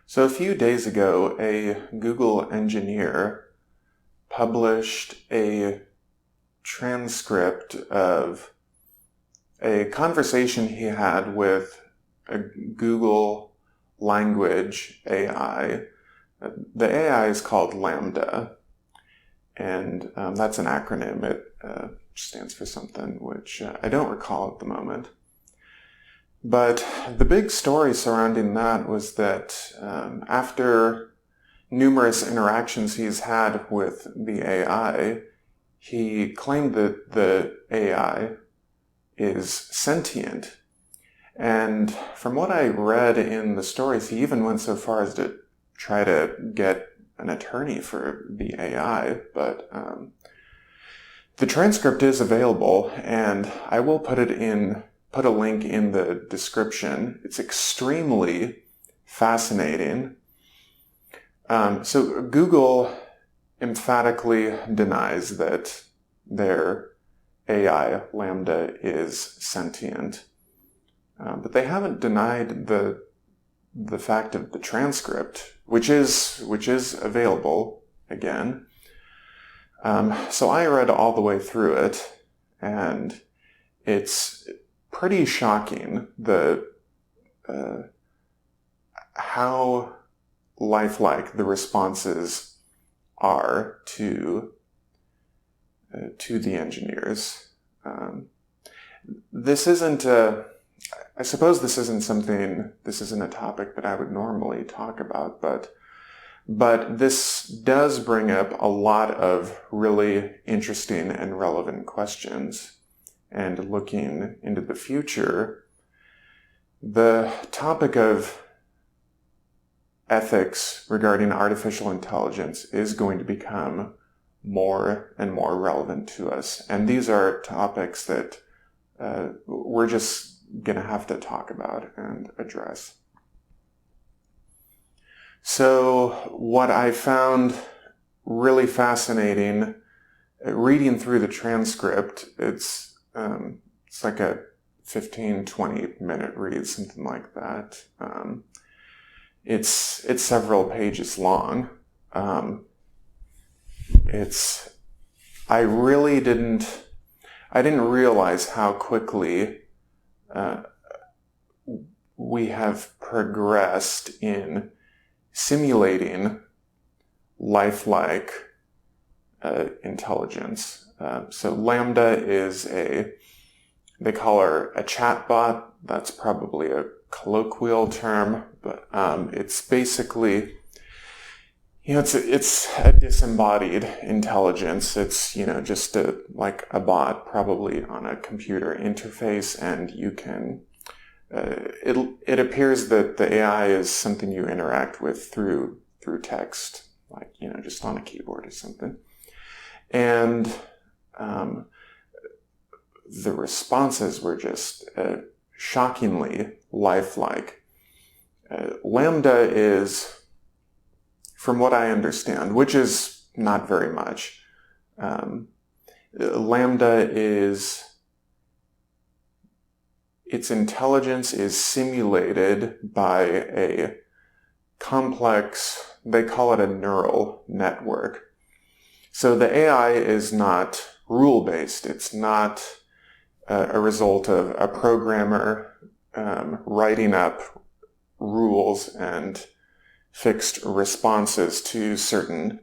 So a few days ago, a Google engineer published a transcript of a conversation he had with a Google language AI. The AI is called LaMDA, and that's an acronym. It stands for something which I don't recall at the moment. But the big story surrounding that was that after numerous interactions he's had with the AI, he claimed that the AI is sentient. And from what I read in the stories, he even went so far as to try to get an attorney for the AI. But the transcript is available, and I will put a link in the description. It's extremely fascinating. So Google emphatically denies that their AI, LaMDA, is sentient. But they haven't denied the fact of the transcript, which is available again. So I read all the way through it, and it's pretty shocking how lifelike the responses are to the engineers. This isn't I suppose this isn't a topic that I would normally talk about, but this does bring up a lot of really interesting and relevant questions. And looking into the future, the topic of ethics regarding artificial intelligence is going to become more and more relevant to us. And these are topics that we're just going to have to talk about and address. So what I found really fascinating reading through the transcript, it's like a 15-20 minute read, something like that. It's several pages long. I didn't realize how quickly we have progressed in simulating lifelike intelligence. So LaMDA is they call her a chatbot. That's probably a colloquial term, but it's basically, it's a disembodied intelligence. It's, just like a bot, probably on a computer interface, and you can, it appears that the AI is something you interact with through text, like, just on a keyboard or something. And the responses were just shockingly lifelike. LaMDA is, from what I understand, which is not very much, LaMDA its intelligence is simulated by a complex, they call it a neural network. So the AI is not rule-based. It's not a result of a programmer writing up rules and fixed responses to certain,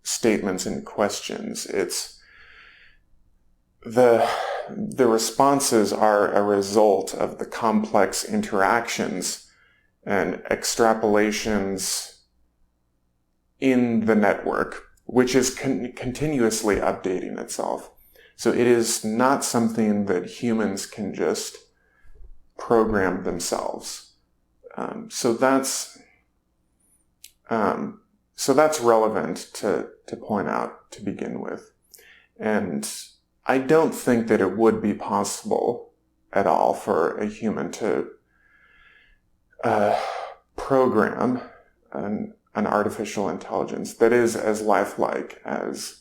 statements and questions. It's the responses are a result of the complex interactions and extrapolations in the network, which is continuously updating itself. So it is not something that humans can just program themselves. So that's relevant to point out to begin with. And I don't think that it would be possible at all for a human to program an artificial intelligence that is as lifelike as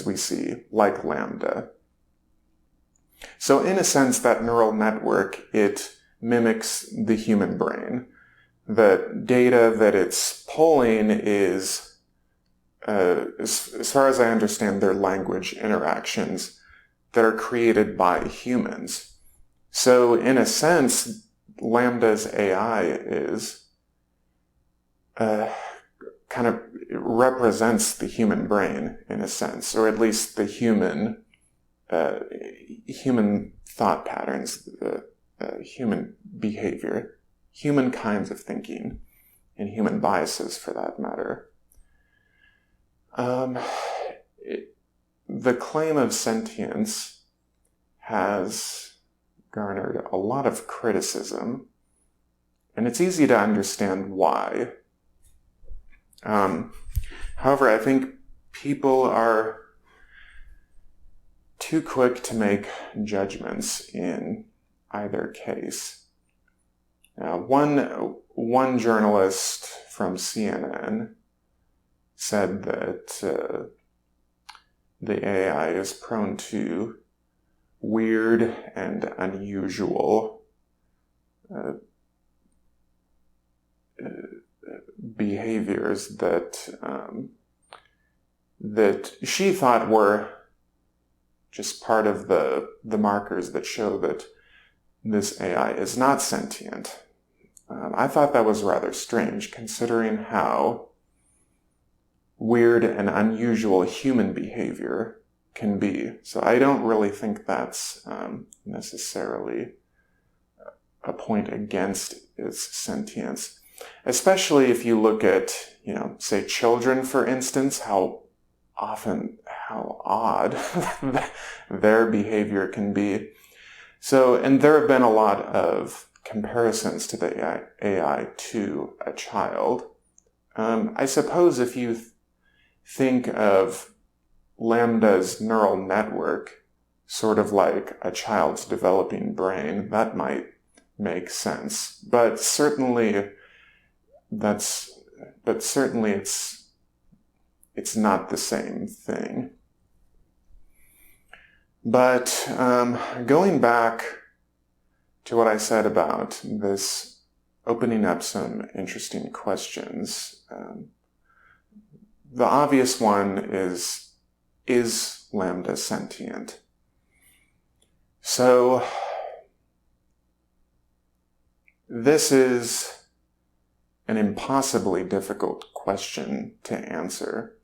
we see, like LaMDA. So in a sense, that neural network, it mimics the human brain. the data that it's pulling is, as far as I understand, they're language interactions that are created by humans. So in a sense, LaMDA's AI is kind of represents the human brain in a sense, or at least the human thought patterns, human behavior, human kinds of thinking, and human biases for that matter. The claim of sentience has garnered a lot of criticism, and it's easy to understand why. However, I think people are too quick to make judgments in either case. One journalist from CNN said that the AI is prone to weird and unusual behaviors that she thought were just part of the markers that show that this AI is not sentient. I thought that was rather strange, considering how weird and unusual human behavior can be. So I don't really think that's necessarily a point against its sentience. Especially if you look at, say children, for instance, how odd their behavior can be. So, and there have been a lot of comparisons to the AI to a child. I suppose if you think of LaMDA's neural network sort of like a child's developing brain, that might make sense. But certainly it's not the same thing. But going back to what I said about this opening up some interesting questions, the obvious one is LaMDA sentient? So this is an impossibly difficult question to answer.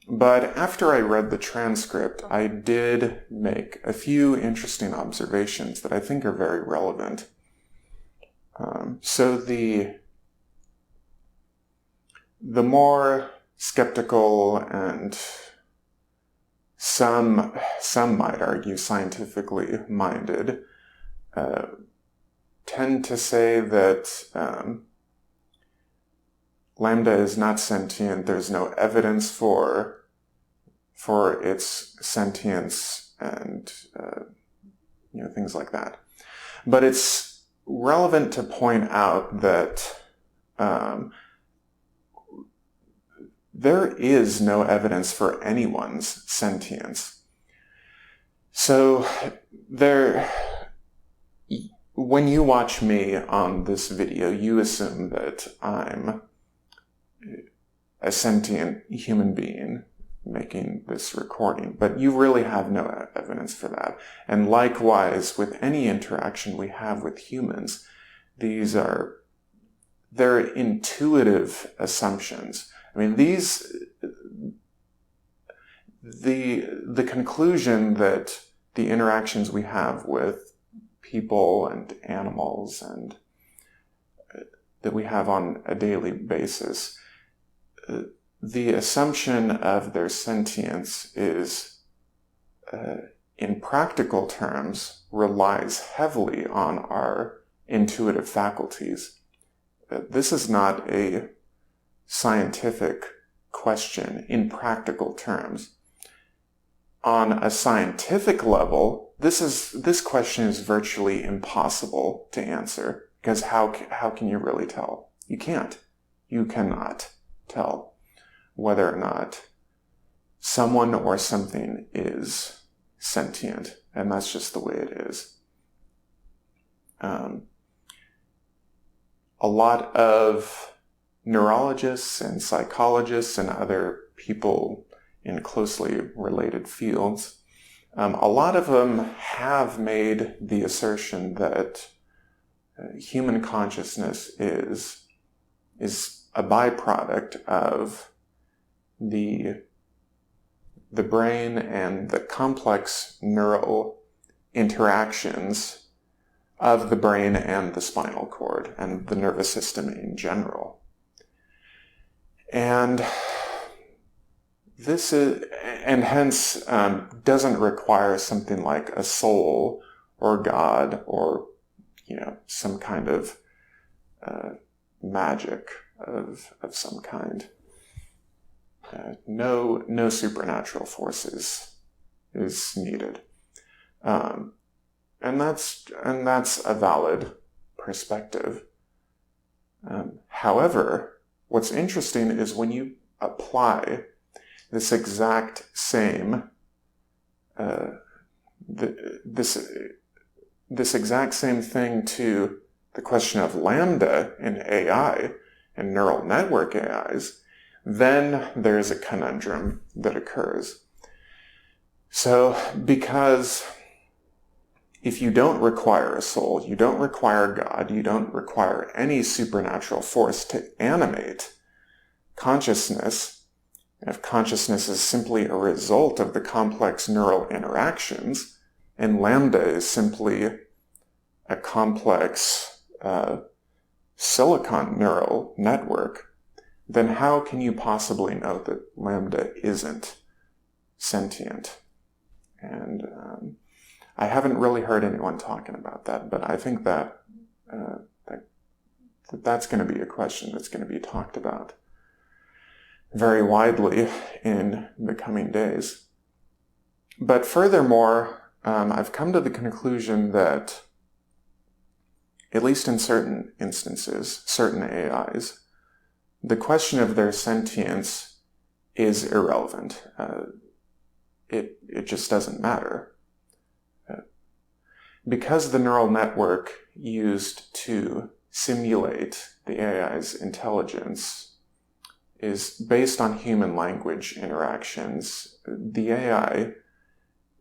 But after I read the transcript, I did make a few interesting observations that I think are very relevant. So the more skeptical and some might argue scientifically minded tend to say that LaMDA is not sentient. There's no evidence for its sentience and things like that. But it's relevant to point out that there is no evidence for anyone's sentience. So when you watch me on this video, you assume that I'm a sentient human being making this recording, but you really have no evidence for that. And likewise, with any interaction we have with humans, they're intuitive assumptions. I mean, the conclusion that the interactions we have with people and animals and that we have on a daily basis, the assumption of their sentience is, in practical terms, relies heavily on our intuitive faculties. This is not a scientific question in practical terms. On a scientific level, this question is virtually impossible to answer, because how can you really tell? You can't. You cannot tell whether or not someone or something is sentient, and that's just the way it is. a lot of neurologists and psychologists and other people in closely related fields, a lot of them have made the assertion that human consciousness is a byproduct of the brain and the complex neural interactions of the brain and the spinal cord and the nervous system in general. And this is, and hence doesn't require something like a soul or God or, some kind of magic of some kind. No supernatural forces is needed. And that's a valid perspective. However, what's interesting is when you apply this exact same this exact same thing to the question of LaMDA in AI and neural network AIs, then there's a conundrum that occurs. So, because if you don't require a soul, you don't require God, you don't require any supernatural force to animate consciousness, if consciousness is simply a result of the complex neural interactions, and LaMDA is simply a complex silicon neural network, then how can you possibly know that LaMDA isn't sentient? And I haven't really heard anyone talking about that, but I think that that's going to be a question that's going to be talked about very widely in the coming days. But furthermore, I've come to the conclusion that, at least in certain instances, certain AIs, the question of their sentience is irrelevant. It just doesn't matter. Because the neural network used to simulate the AI's intelligence is based on human language interactions, the AI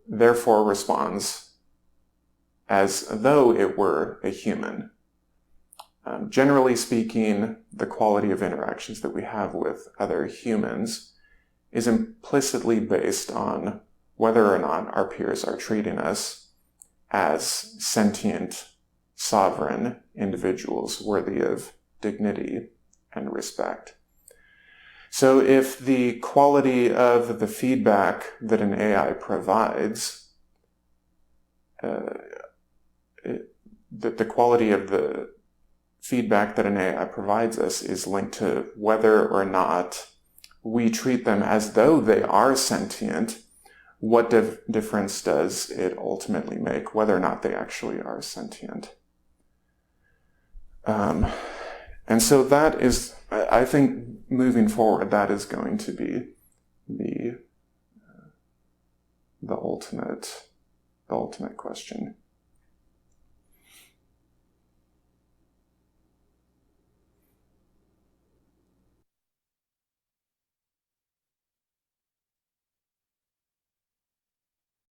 therefore responds as though it were a human. Generally speaking, the quality of interactions that we have with other humans is implicitly based on whether or not our peers are treating us as sentient, sovereign individuals worthy of dignity and respect. So if the quality of the feedback that an AI provides, that the quality of the feedback that an AI provides us is linked to whether or not we treat them as though they are sentient, what difference does it ultimately make whether or not they actually are sentient? And so that is, I think, moving forward, that is going to be the ultimate question.